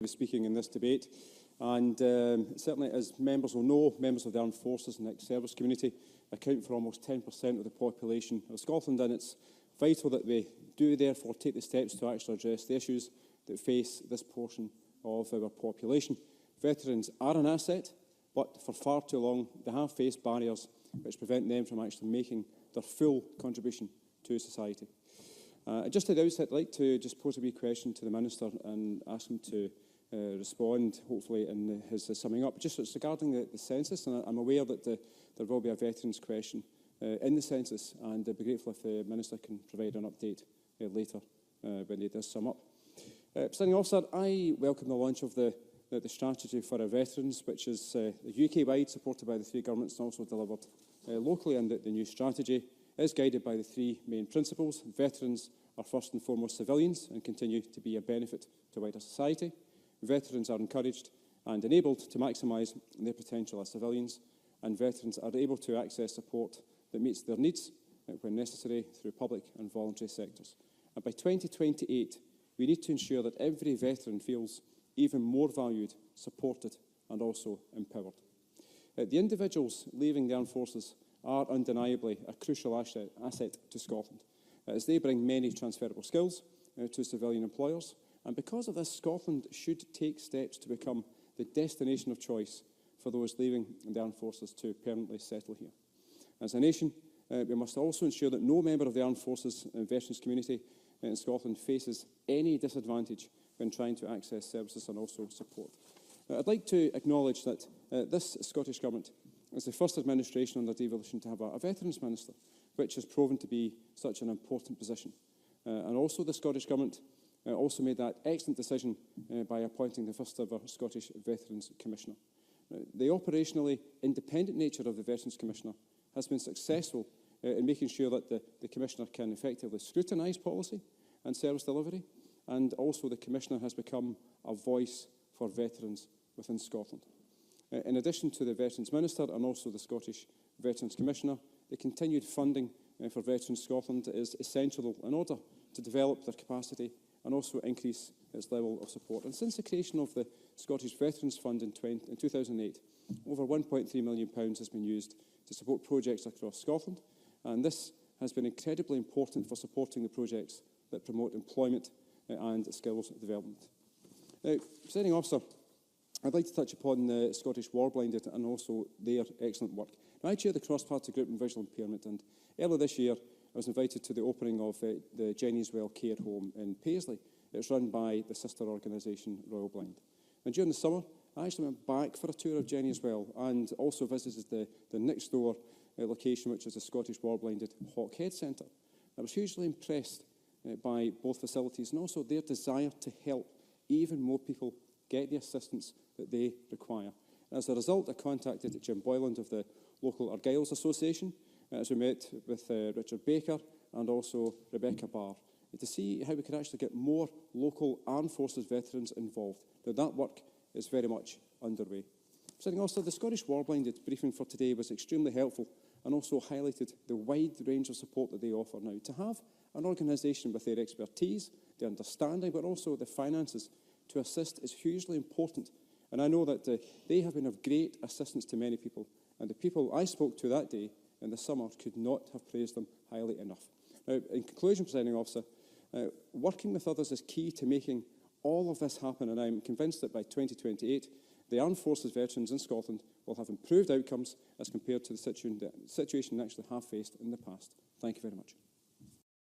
be speaking in this debate, and certainly, as members will know, members of the armed forces and ex-service community account for almost 10% of the population of Scotland, and it's vital that we do therefore take the steps to actually address the issues that face this portion of our population. Veterans are an asset, but for far too long they have faced barriers which prevent them from actually making their full contribution to society. Just at the outset, I'd like to just pose a wee question to the Minister and ask him to respond, hopefully, in his summing up. Just regarding the census, and I'm aware that there will be a veterans question in the census, and I'd be grateful if the Minister can provide an update later when he does sum up. Presiding Officer, I welcome the launch of the strategy for our veterans, which is UK-wide, supported by the three governments and also delivered locally, and the new strategy is guided by the three main principles. Veterans are first and foremost civilians and continue to be a benefit to wider society. Veterans are encouraged and enabled to maximise their potential as civilians, and veterans are able to access support that meets their needs when necessary through public and voluntary sectors. And by 2028, we need to ensure that every veteran feels even more valued, supported and also empowered. The individuals leaving the armed forces are undeniably a crucial asset to Scotland, as they bring many transferable skills to civilian employers. And because of this, Scotland should take steps to become the destination of choice for those leaving the armed forces to permanently settle here. As a nation, we must also ensure that no member of the armed forces and veterans community in Scotland faces any disadvantage when trying to access services and also support. I'd like to acknowledge that this Scottish Government is the first administration under devolution to have a Veterans Minister, which has proven to be such an important position. And also the Scottish Government also made that excellent decision by appointing the first ever Scottish Veterans Commissioner. The operationally independent nature of the Veterans Commissioner has been successful in making sure that the Commissioner can effectively scrutinise policy and service delivery, and also the Commissioner has become a voice for veterans within Scotland. In addition to the Veterans Minister and also the Scottish Veterans Commissioner, the continued funding for Veterans Scotland is essential in order to develop their capacity and also increase its level of support. And since the creation of the Scottish Veterans Fund in 2008, over £1.3 million has been used to support projects across Scotland, and this has been incredibly important for supporting the projects that promote employment and skills development. Now, Presiding Officer, I'd like to touch upon the Scottish Warblinded and also their excellent work. Now, I chair the cross-party group on visual impairment, and earlier this year I was invited to the opening of the Jenny's Well Care Home in Paisley. It's run by the sister organisation Royal Blind. And during the summer, I actually went back for a tour of Jenny's Well and also visited the next door location, which is the Scottish Warblinded Hawkhead Centre. I was hugely impressed by both facilities and also their desire to help even more people get the assistance that they require. As a result, I contacted Jim Boyland of the local Argyles Association as we met with Richard Baker and also Rebecca Barr to see how we could actually get more local armed forces veterans involved. Now, that work is very much underway. Also, the Scottish Warblinded briefing for today was extremely helpful and also highlighted the wide range of support that they offer now. To have an organisation with their expertise, the understanding, but also the finances to assist is hugely important. And I know that they have been of great assistance to many people, and the people I spoke to that day in the summer could not have praised them highly enough. Now, in conclusion, Presiding Officer, working with others is key to making all of this happen, and I'm convinced that by 2028, the Armed Forces veterans in Scotland will have improved outcomes as compared to the situation they actually have faced in the past. Thank you very much.